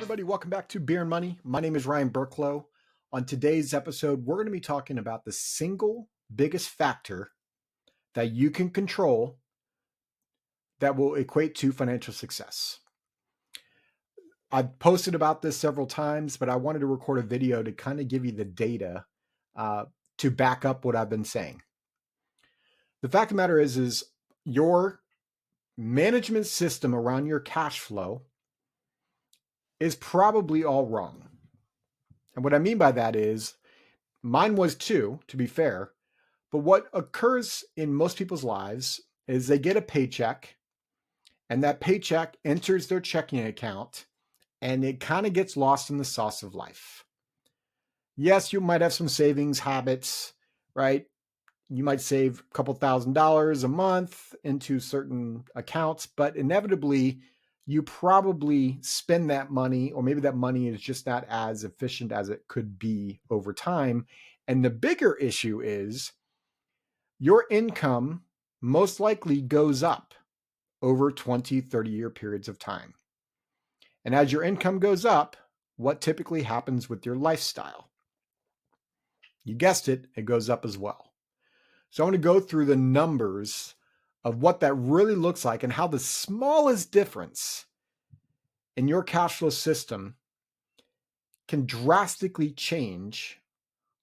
everybody. Welcome back to Beer and Money. My name is Ryan Burklo. On today's episode, we're going to be talking about the single biggest factor that you can control that will equate to financial success. I've posted about this several times, but I wanted to record a video to kind of give you the data to back up what I've been saying. The fact of the matter is your management system around your cash flow is probably all wrong. And what I mean by that is mine was too, to be fair. But what occurs in most people's lives is they get a paycheck and that paycheck enters their checking account and it kind of gets lost in the sauce of life. Yes, you might have some savings habits, right? You might save a couple $1,000s a month into certain accounts, but inevitably you probably spend that money, or maybe that money is just not as efficient as it could be over time. And the bigger issue is your income most likely goes up over 20, 30-year periods of time. And as your income goes up, what typically happens with your lifestyle? You guessed it, it goes up as well. So I want to go through the numbers of what that really looks like and how the smallest difference in your cash flow system can drastically change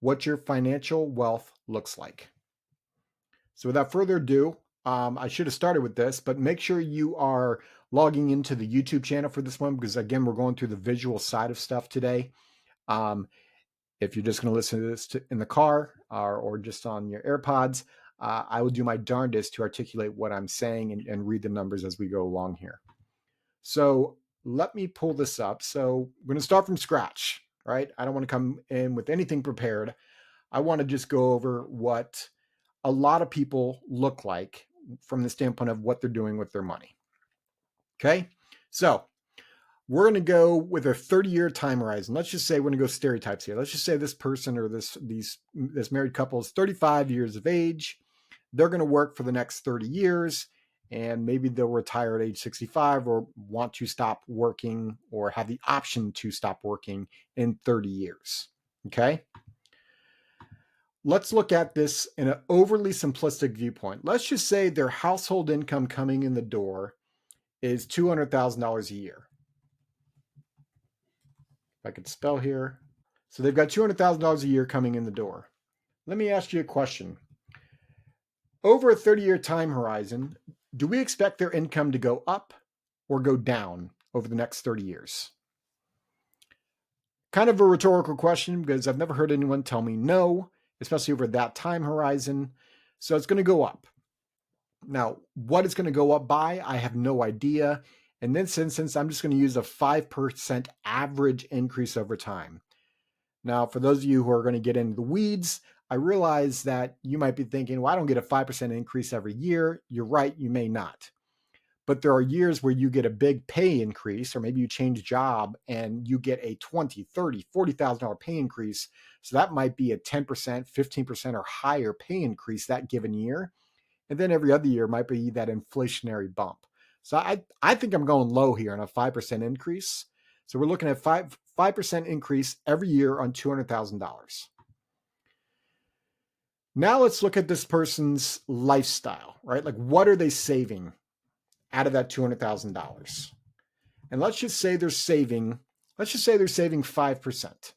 what your financial wealth looks like. So without further ado, I should have started with this, but make sure you are logging into the YouTube channel for this one, because again, we're going through the visual side of stuff today. If you're just going to listen to this in the car or just on your AirPods, I will do my darndest to articulate what I'm saying and read the numbers as we go along here. So let me pull this up. So we're going to start from scratch, right? I don't want to come in with anything prepared. I want to just go over what a lot of people look like from the standpoint of what they're doing with their money. Okay, so we're going to go with a 30-year time horizon. Let's just say we're going to go stereotypes here. Let's just say this person or this married couple is 35 years of age. They're going to work for the next 30 years, and maybe they'll retire at age 65 or want to stop working or have the option to stop working in 30 years. Okay. Let's look at this in an overly simplistic viewpoint. Let's just say their household income coming in the door is $200,000 a year. If I could spell here. So they've got $200,000 a year coming in the door. Let me ask you a question. Over a 30-year time horizon, do we expect their income to go up or go down over the next 30 years? Kind of a rhetorical question, because I've never heard anyone tell me no, especially over that time horizon. So it's going to go up. Now, what it's going to go up by, I have no idea. In this instance, I'm just going to use a 5% average increase over time. Now, for those of you who are going to get into the weeds, I realize that you might be thinking, well, I don't get a 5% increase every year. You're right, you may not. But there are years where you get a big pay increase, or maybe you change job and you get a $20,000, $30,000, $40,000 pay increase. So that might be a 10%, 15% or higher pay increase that given year. And then every other year might be that inflationary bump. So I think I'm going low here on a 5% increase. So we're looking at 5% increase every year on $200,000. Now let's look at this person's lifestyle, right? Like, what are they saving out of that $200,000? And let's just say they're saving 5%.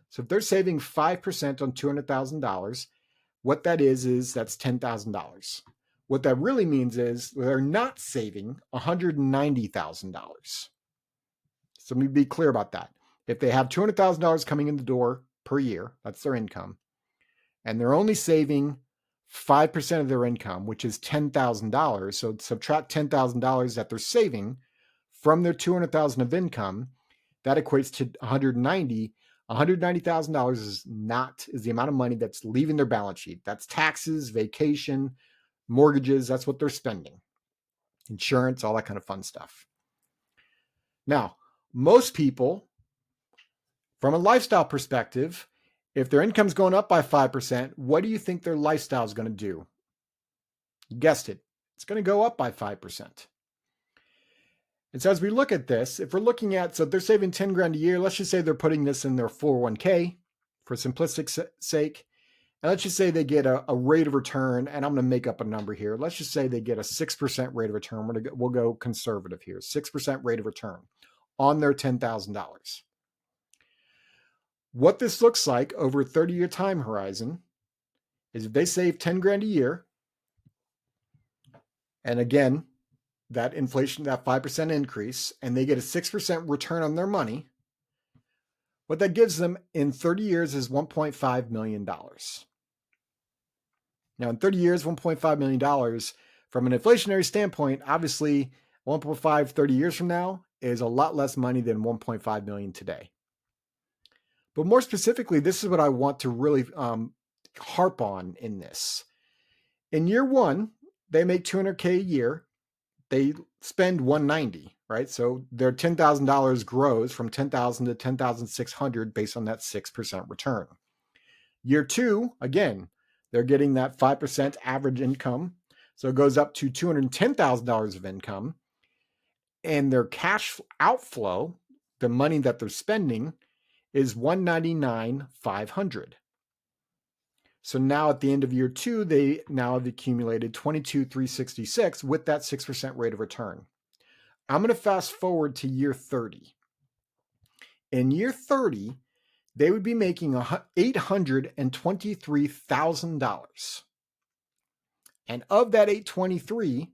So if they're saving 5% on $200,000, what that is that's $10,000. What that really means is they're not saving $190,000. So let me be clear about that. If they have $200,000 coming in the door per year, that's their income, and they're only saving 5% of their income, which is $10,000. So subtract $10,000 that they're saving from their $200,000 of income, that equates to $190,000. $190,000 is the amount of money that's leaving their balance sheet. That's taxes, vacation, mortgages. That's what they're spending. Insurance, all that kind of fun stuff. Now, most people, from a lifestyle perspective, if their income's going up by 5%, what do you think their lifestyle is going to do? You guessed it. It's going to go up by 5%. And so as we look at this, if we're looking at, so they're saving 10 grand a year, let's just say they're putting this in their 401k for simplistic sake. And let's just say they get a rate of return, and I'm going to make up a number here. Let's just say they get a 6% rate of return. We'll go conservative here, 6% rate of return on their $10,000. What this looks like over a 30-year time horizon is if they save 10 grand a year, and again, that inflation, that 5% increase, and they get a 6% return on their money, what that gives them in 30 years is $1.5 million. Now, in 30 years, $1.5 million, from an inflationary standpoint, obviously 1.5 30 years from now is a lot less money than 1.5 million today. But more specifically, this is what I want to really harp on in this. In year one, they make $200K a year. They spend $190, right? So their $10,000 grows from $10,000 to $10,600 based on that 6% return. Year two, again, they're getting that 5% average income. So it goes up to $210,000 of income. And their cash outflow, the money that they're spending, is $199,500. So now at the end of year two, they now have accumulated $22,366 with that 6% rate of return. I'm going to fast forward to year 30. In year 30, they would be making $823,000. And of that $823,000,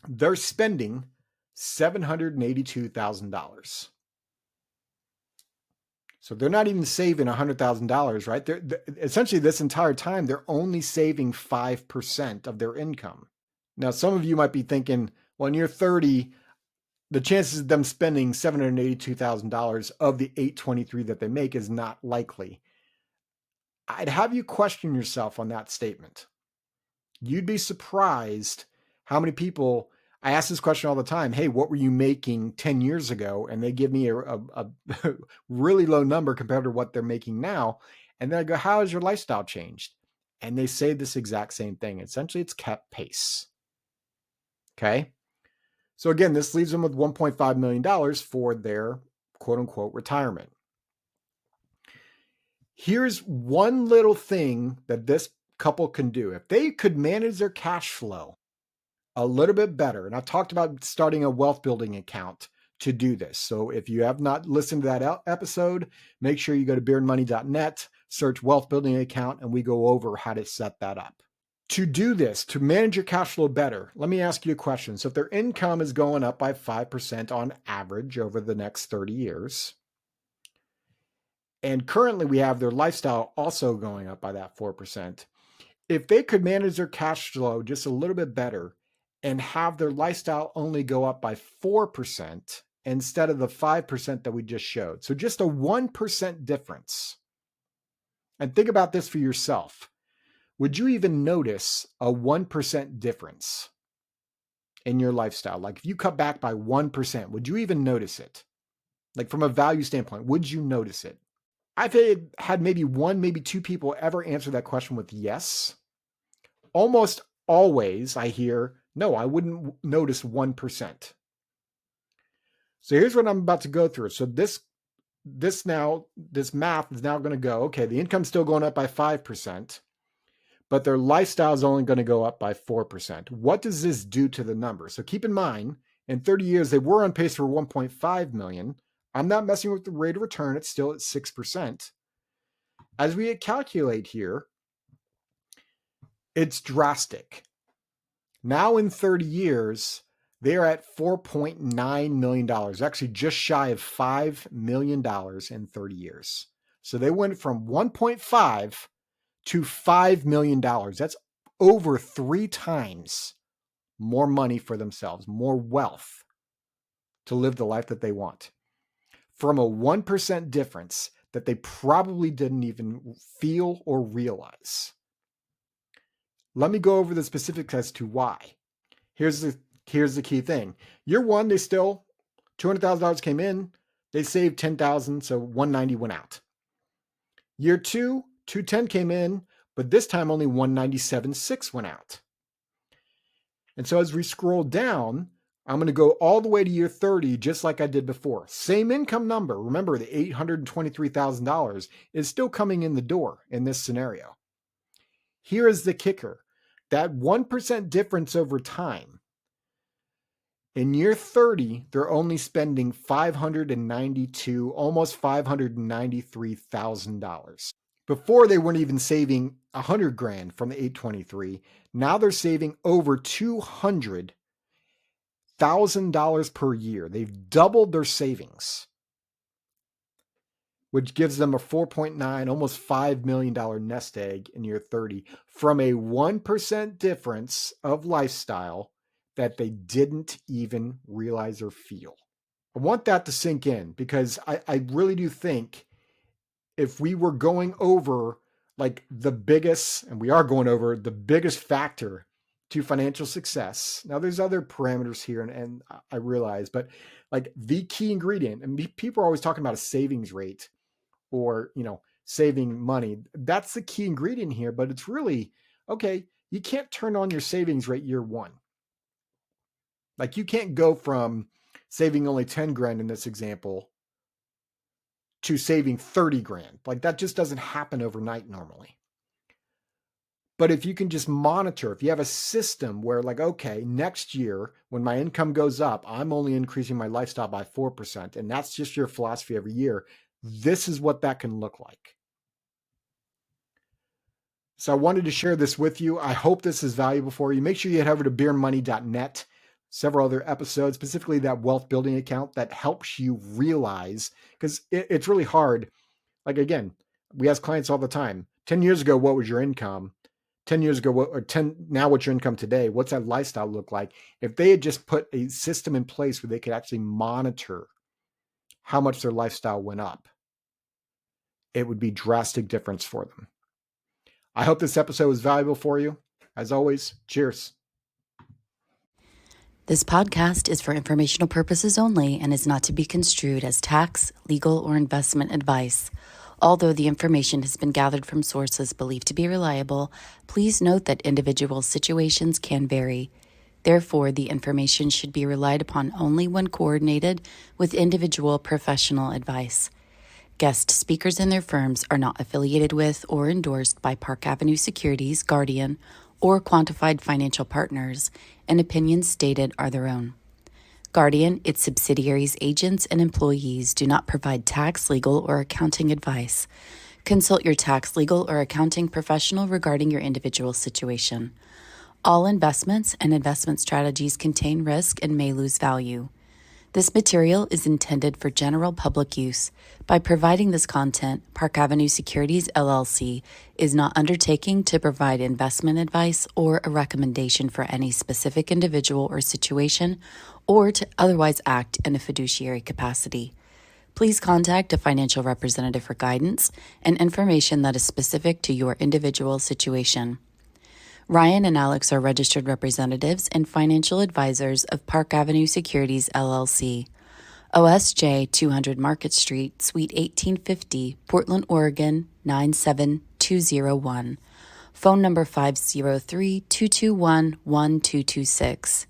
they're spending $782,000. So they're not even saving $100,000, right? They're essentially this entire time, they're only saving 5% of their income. Now, some of you might be thinking, well, in year 30, the chances of them spending $782,000 of the $823,000 that they make is not likely. I'd have you question yourself on that statement. You'd be surprised how many people, I ask this question all the time, hey, what were you making 10 years ago? And they give me a really low number compared to what they're making now. And then I go, how has your lifestyle changed? And they say this exact same thing. Essentially, it's kept pace. Okay. So again, this leaves them with $1.5 million for their quote unquote retirement. Here's one little thing that this couple can do. If they could manage their cash flow a little bit better, and I've talked about starting a wealth building account to do this. So if you have not listened to that episode, make sure you go to beardmoney.net, search wealth building account, and we go over how to set that up. To do this, to manage your cash flow better, let me ask you a question. So if their income is going up by 5% on average over the next 30 years, and currently we have their lifestyle also going up by that 4%, if they could manage their cash flow just a little bit better and have their lifestyle only go up by 4% instead of the 5% that we just showed, so just a 1% difference, and think about this for yourself. Would you even notice a 1% difference in your lifestyle? Like if you cut back by 1%, would you even notice it? Like from a value standpoint, would you notice it? I've had maybe one, maybe two people ever answer that question with yes. Almost always I hear, no, I wouldn't notice 1%. So here's what I'm about to go through. So this math is now going to go, okay, the income's still going up by 5%. But their lifestyle is only going to go up by 4%. What does this do to the number? So keep in mind, in 30 years, they were on pace for 1.5 million. I'm not messing with the rate of return. It's still at 6%. As we calculate here, it's drastic. Now in 30 years, they are at $4.9 million, actually just shy of $5 million in 30 years. So they went from 1.5 to $5 million. That's over 3 times more money for themselves, more wealth to live the life that they want, from a 1% difference that they probably didn't even feel or realize. Let me go over the specifics as to why. Here's the key thing. Year one, they still, $200,000 came in, they saved $10,000, so $190 went out. Year two, $210 came in, but this time only $197.6 went out. And so as we scroll down, I'm going to go all the way to year 30, just like I did before. Same income number. Remember, the $823,000 is still coming in the door in this scenario. Here is the kicker. That 1% difference over time. In year 30, they're only spending $592, almost $593,000. Before, they weren't even saving $100,000 from the 823. Now they're saving over $200,000 per year. They've doubled their savings, which gives them a 4.9, almost $5 million nest egg in year 30 from a 1% difference of lifestyle that they didn't even realize or feel. I want that to sink in, because I really do think if we were going over like the biggest, and we are going over the biggest factor to financial success. Now there's other parameters here, and I realize, but like the key ingredient, and people are always talking about a savings rate or, saving money. That's the key ingredient here, but it's really, okay, you can't turn on your savings rate year one. Like you can't go from saving only 10 grand in this example to saving 30 grand. Like that just doesn't happen overnight normally. But if you can just monitor, if you have a system where like, okay, next year when my income goes up, I'm only increasing my lifestyle by 4%. And that's just your philosophy every year. This is what that can look like. So I wanted to share this with you. I hope this is valuable for you. Make sure you head over to beermoney.net. Several other episodes, specifically that wealth building account that helps you realize, because it's really hard. Like, again, we ask clients all the time, 10 years ago, what was your income? 10 years ago, now what's your income today? What's that lifestyle look like? If they had just put a system in place where they could actually monitor how much their lifestyle went up, it would be drastic difference for them. I hope this episode was valuable for you. As always, cheers. This podcast is for informational purposes only and is not to be construed as tax, legal, or investment advice. Although the information has been gathered from sources believed to be reliable, please note that individual situations can vary. Therefore, the information should be relied upon only when coordinated with individual professional advice. Guest speakers and their firms are not affiliated with or endorsed by Park Avenue Securities, Guardian, or Quantified Financial Partners, and opinions stated are their own. Guardian, its subsidiaries, agents, and employees do not provide tax, legal, or accounting advice. Consult your tax, legal, or accounting professional regarding your individual situation. All investments and investment strategies contain risk and may lose value. This material is intended for general public use. By providing this content, Park Avenue Securities, LLC is not undertaking to provide investment advice or a recommendation for any specific individual or situation, or to otherwise act in a fiduciary capacity. Please contact a financial representative for guidance and information that is specific to your individual situation. Ryan and Alex are registered representatives and financial advisors of Park Avenue Securities, LLC. OSJ 200 Market Street, Suite 1850, Portland, Oregon 97201. Phone number 503-221-1226.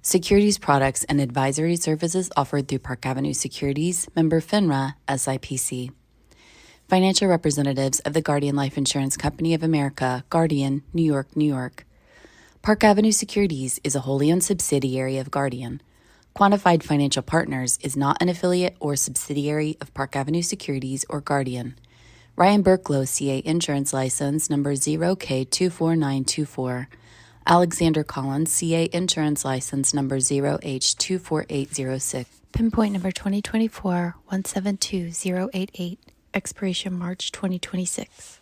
Securities products and advisory services offered through Park Avenue Securities, member FINRA, SIPC. Financial representatives of the Guardian Life Insurance Company of America, Guardian, New York, New York. Park Avenue Securities is a wholly owned subsidiary of Guardian. Quantified Financial Partners is not an affiliate or subsidiary of Park Avenue Securities or Guardian. Ryan Burklo, CA Insurance License Number 0K24924. Alexander Collins, CA Insurance License Number 0H24806. Pinpoint number 2024-172088. Expiration March 2026.